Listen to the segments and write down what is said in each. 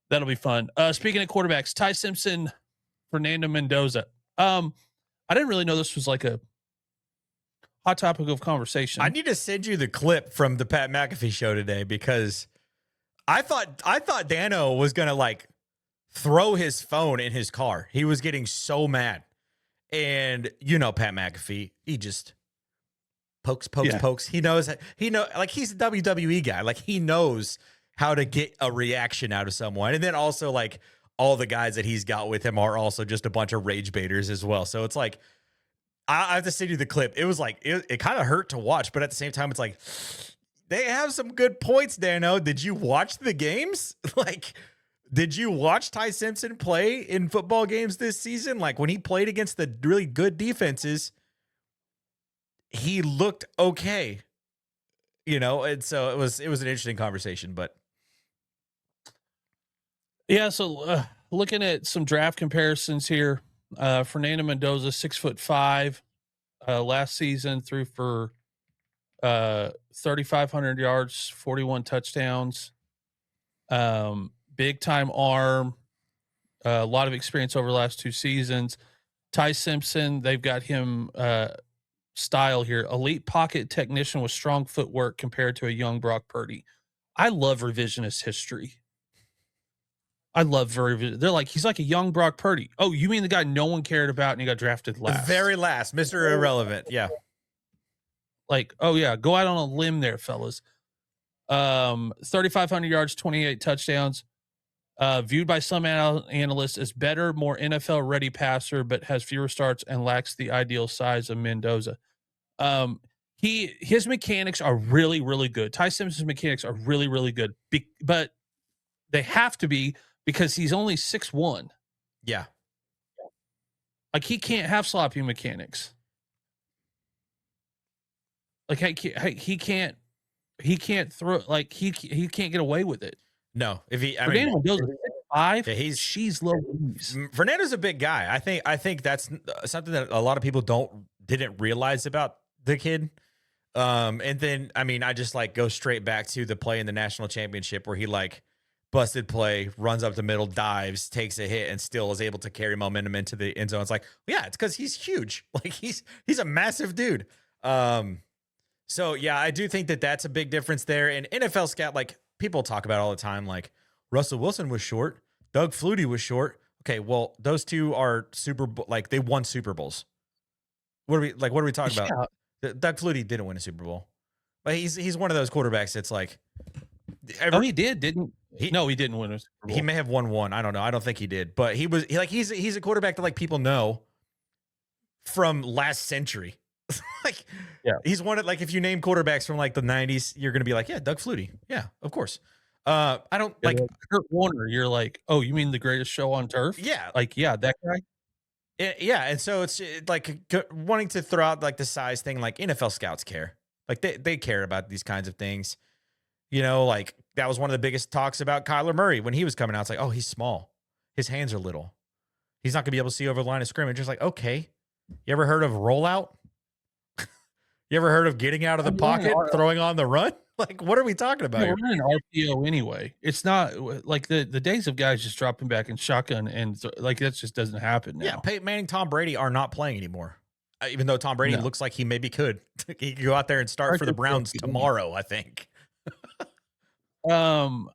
That'll be fun. Speaking of quarterbacks, Ty Simpson, Fernando Mendoza. I didn't really know this was like a hot topic of conversation. I need to send you the clip from the Pat McAfee show today because I thought Dano was gonna like throw his phone in his car. He was getting so mad. And Pat McAfee, he just pokes. He knows like he's a WWE guy. Like he knows how to get a reaction out of someone. And then also like all the guys that he's got with him are also just a bunch of rage baiters as well. So it's like, I have to send you the clip. It was like, it kind of hurt to watch, but at the same time, it's like, they have some good points, Dano. Did you watch the games? Like, did you watch Ty Simpson play in football games this season? Like when he played against the really good defenses, he looked okay, and so it was an interesting conversation, but yeah. So looking at some draft comparisons here, Fernando Mendoza, 6'5", last season threw for 3,500 yards, 41 touchdowns, big time arm, a lot of experience over the last 2 seasons. Ty Simpson, they've got him style here, elite pocket technician with strong footwork compared to a young Brock Purdy. I love revisionist history. They're like, he's like a young Brock Purdy. Oh, you mean the guy no one cared about and he got drafted last? The very last, Mr. Irrelevant. Yeah. Like, oh yeah, go out on a limb there, fellas. 3,500 yards, 28 touchdowns. Viewed by some analysts as better, more NFL-ready passer, but has fewer starts and lacks the ideal size of Mendoza. His mechanics are really, really good. Ty Simpson's mechanics are really, really good, but they have to be because he's only 6'1". Yeah. Like he can't have sloppy mechanics. Like he can't throw, like he can't get away with it. No, if he, I mean, Mendoza, 6'5", yeah, she's low. Fernando's a big guy. I think that's something that a lot of people didn't realize about the kid. And then, I mean, I just like go straight back to the play in the national championship where he like busted play, runs up the middle, dives, takes a hit, and still is able to carry momentum into the end zone. It's like, yeah, it's because he's huge. Like he's a massive dude. So yeah, I do think that that's a big difference there. And NFL scout, like people talk about all the time, like Russell Wilson was short, Doug Flutie was short. Okay, well, those two are like they won Super Bowls. What are we talking about? Doug Flutie didn't win a Super Bowl, but he's one of those quarterbacks that's like. He did, didn't he? No, he didn't win a Super Bowl. He may have won one. I don't know. I don't think he did, but he's a quarterback that like people know from last century. Like, yeah, he's one of, like, if you name quarterbacks from like the 90s, you're gonna be like, yeah, Doug Flutie, yeah, of course. I don't like Kurt Warner. You're like, oh, you mean the greatest show on turf? Yeah, like, yeah, that guy. Yeah, and so it's like wanting to throw out like the size thing. Like NFL scouts care, like they care about these kinds of things. Like that was one of the biggest talks about Kyler Murray when he was coming out. It's like, oh, he's small, his hands are little, he's not gonna be able to see over the line of scrimmage. Just like, okay, you ever heard of rollout? You ever heard of getting out of the pocket, throwing on the run? Like, what are we talking about? We're running RPO anyway. It's not like the days of guys just dropping back in shotgun and like that just doesn't happen now. Yeah, Peyton Manning, Tom Brady are not playing anymore. Even though Tom Brady looks like he maybe could. He could go out there and start for the Browns tomorrow, I think. And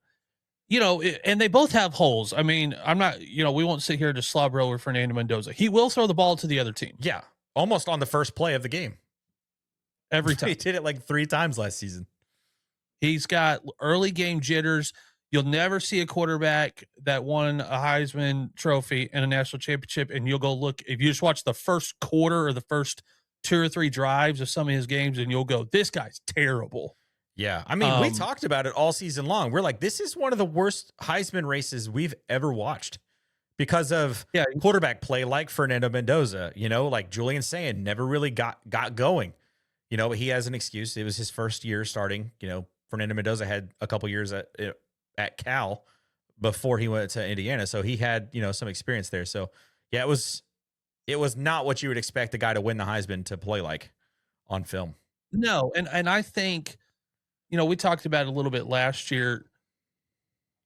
they both have holes. I mean, I'm not, we won't sit here to slobber over Fernando Mendoza. He will throw the ball to the other team. Yeah, almost on the first play of the game. Every time. He did it like 3 times last season. He's got early game jitters. You'll never see a quarterback that won a Heisman Trophy and a national championship, and you'll go look. If you just watch the first quarter or the first 2 or 3 drives of some of his games, and you'll go, this guy's terrible. Yeah. I mean, we talked about it all season long. We're like, this is one of the worst Heisman races we've ever watched because of quarterback play like Fernando Mendoza. Like Julian saying, never really got going. But he has an excuse. It was his first year starting. Fernando Mendoza had a couple years at Cal before he went to Indiana, so he had some experience there. So yeah, it was not what you would expect a guy to win the Heisman to play like on film. No, and I think we talked about it a little bit last year.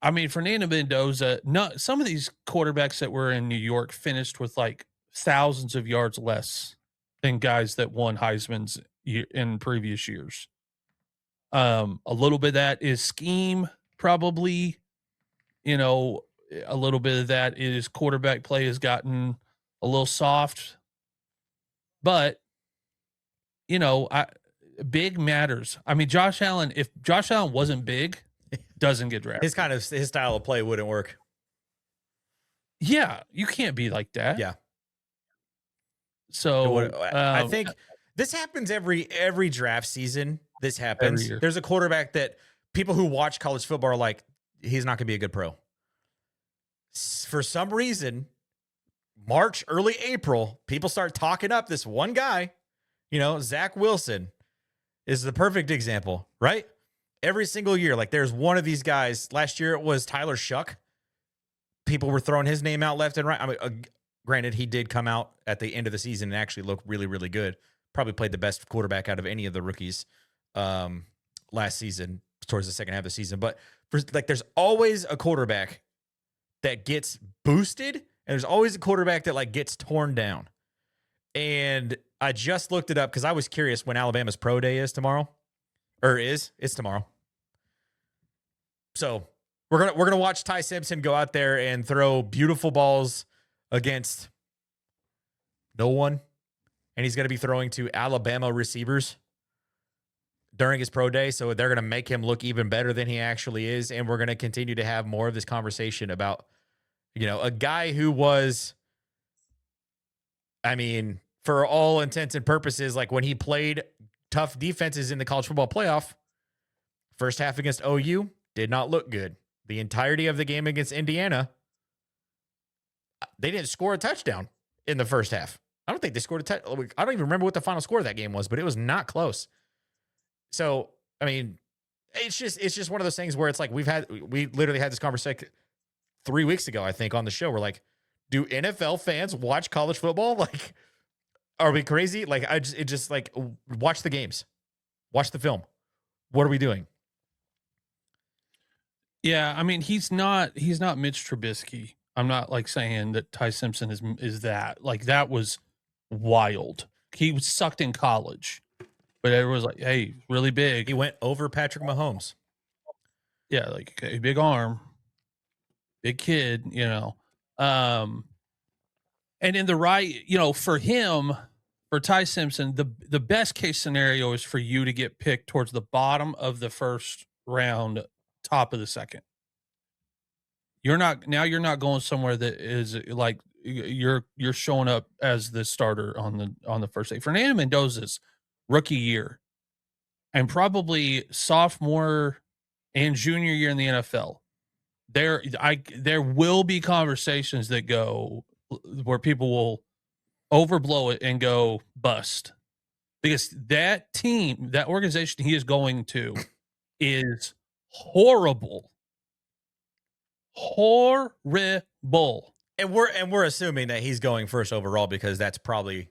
I mean, Fernando Mendoza, no, some of these quarterbacks that were in New York finished with like thousands of yards less than guys that won Heisman's in previous years. A little bit of that is scheme, probably. You know, a little bit of that is quarterback play has gotten a little soft, but you know, big matters. I mean, Josh Allen, if Josh Allen wasn't big, doesn't get drafted. His style of play wouldn't work. Yeah, you can't be like that. Yeah. So I think this happens every draft season. This happens. Every year. There's a quarterback that people who watch college football are like, he's not going to be a good pro. For some reason, March, early April, people start talking up this one guy. You know, Zach Wilson is the perfect example, right? Every single year, like there's one of these guys. Last year it was Tyler Shuck. People were throwing his name out left and right. I mean, granted, he did come out at the end of the season and actually look really, really good. Probably played the best quarterback out of any of the rookies last season, towards the second half of the season. But there's always a quarterback that gets boosted, and there's always a quarterback that like gets torn down. And I just looked it up because I was curious when Alabama's pro day is tomorrow, or it's tomorrow. So we're gonna watch Ty Simpson go out there and throw beautiful balls against no one, and he's gonna be throwing to Alabama receivers during his pro day. So they're gonna make him look even better than he actually is, and we're gonna continue to have more of this conversation about, you know, a guy who was, I mean, for all intents and purposes, like when he played tough defenses in the college football playoff, first half against OU did not look good. The entirety of the game against Indiana, they didn't score a touchdown in the first half. I don't think they scored a touchdown. I don't even remember what the final score of that game was, but it was not close. So, I mean, it's just one of those things where it's like we literally had this conversation 3 weeks ago, I think, on the show. We're like, do NFL fans watch college football? Like, are we crazy? Like, watch the games, watch the film. What are we doing? Yeah, I mean, he's not Mitch Trubisky. I'm not like saying that Ty Simpson is that. Like, that was wild. He was sucked in college, but everyone was like, hey, really big. He went over Patrick Mahomes. Yeah, like, okay, big arm, big kid, you know. And in the right, you know, for him, for Ty Simpson, the best case scenario is for you to get picked towards the bottom of the first round, top of the second. You're not going somewhere that is like you're showing up as the starter on the first day. Fernando Mendoza's rookie year and probably sophomore and junior year in the NFL, there will be conversations that go where people will overblow it and go bust, because that team, that organization he is going to is horrible. And we're assuming that he's going first overall because that's probably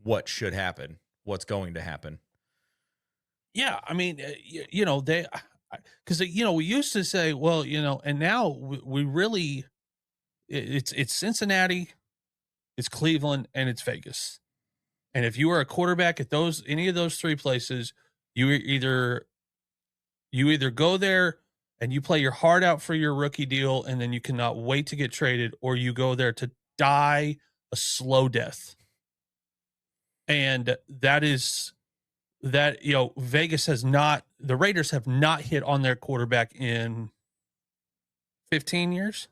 what should happen, what's going to happen. Yeah, I mean, you know, because you know, we used to say, well, you know, and now we really, it's Cincinnati, it's Cleveland, and it's Vegas. And if you are a quarterback at any of those three places, you either go there and you play your heart out for your rookie deal, and then you cannot wait to get traded, or you go there to die a slow death. And that, you know, the Raiders have not hit on their quarterback in 15 years.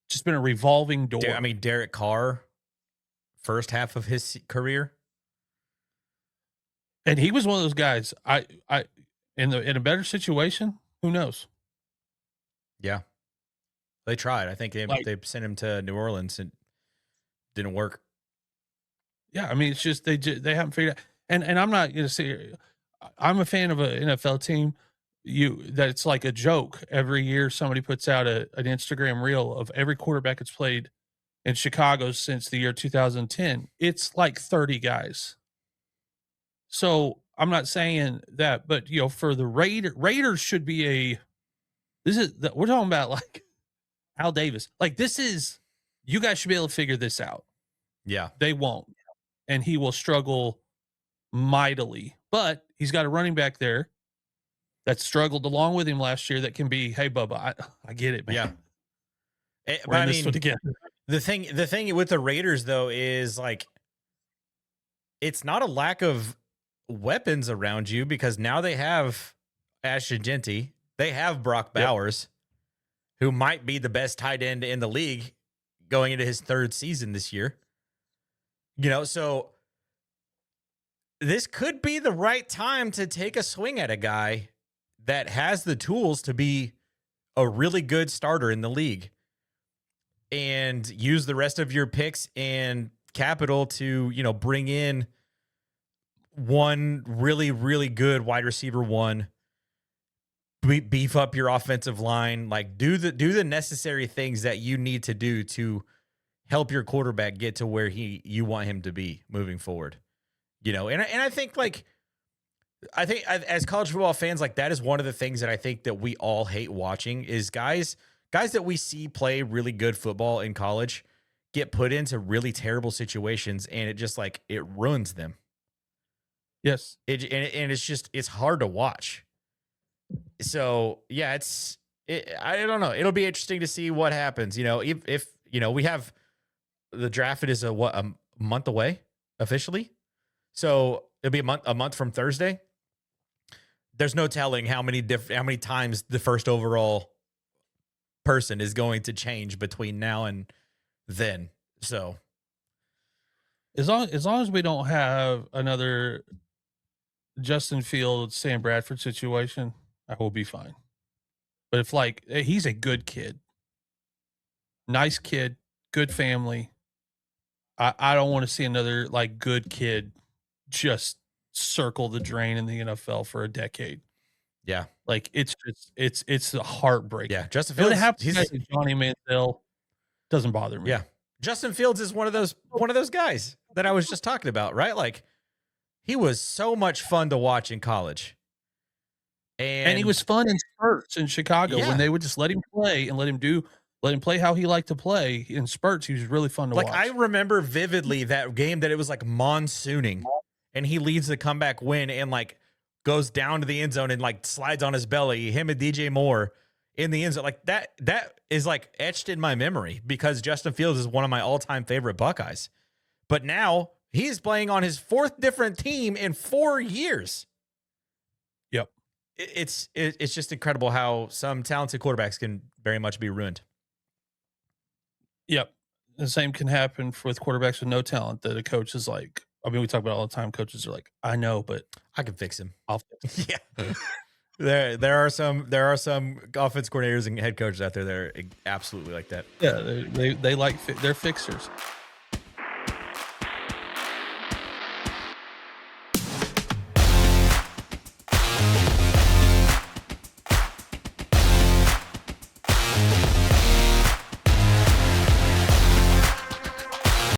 Just been a revolving door. I mean, Derek Carr, first half of his career. And he was one of those guys, in a better situation, who knows? Yeah. They tried. I think they sent him to New Orleans and didn't work. Yeah, I mean, it's just they haven't figured out. And I'm not going to say I'm a fan of an NFL team. That it's like a joke. Every year somebody puts out an Instagram reel of every quarterback that's played in Chicago since the year 2010. It's like 30 guys. So I'm not saying that, but you know, for the Raiders should be we're talking about like Al Davis. Like you guys should be able to figure this out. Yeah. They won't. And he will struggle mightily. But he's got a running back there that struggled along with him last year that can be, hey, Bubba, I get it, man. Yeah. We're in this one together. The thing with the Raiders, though, is like it's not a lack of weapons around you because now they have Ashton Genty. They have Brock Bowers, who might be the best tight end in the league going into his third season this year. So this could be the right time to take a swing at a guy that has the tools to be a really good starter in the league and use the rest of your picks and capital to, bring in one really, really good wide receiver one, beef up your offensive line, like do the necessary things that you need to do to help your quarterback get to where you want him to be moving forward. And I think as college football fans, like that is one of the things that I think that we all hate watching is guys that we see play really good football in college get put into really terrible situations, and it just like it ruins them. Yes. It's hard to watch. So yeah, I don't know. It'll be interesting to see what happens. If we have the draft is a month away officially. So it'll be a month from Thursday. There's no telling how many times the first overall person is going to change between now and then. So as long as we don't have another Justin Fields, Sam Bradford situation, I will be fine. But if he's a good kid, nice kid, good family, I don't want to see another like good kid just circle the drain in the NFL for a decade. Yeah. Like it's a heartbreak. Yeah. Justin Fields, he's Johnny Manziel. Doesn't bother me. Yeah. Justin Fields is one of those guys that I was just talking about, right? Like he was so much fun to watch in college. And he was fun in spurts in Chicago when they would just let him play and let him play how he liked to play in spurts. He was really fun to watch. I remember vividly that game that it was like monsooning and he leads the comeback win and like goes down to the end zone and like slides on his belly, him and DJ Moore in the end zone. Like that is like etched in my memory because Justin Fields is one of my all-time favorite Buckeyes. But now he's playing on his fourth different team in 4 years. Yep. It's just incredible how some talented quarterbacks can very much be ruined. Yep. The same can happen with quarterbacks with no talent that a coach is like, I mean, we talk about it all the time. Coaches are like, I know, but I can fix him. I'll fix him. Yeah. There are some offense coordinators and head coaches out there that are absolutely like that. Yeah. They like, they're fixers.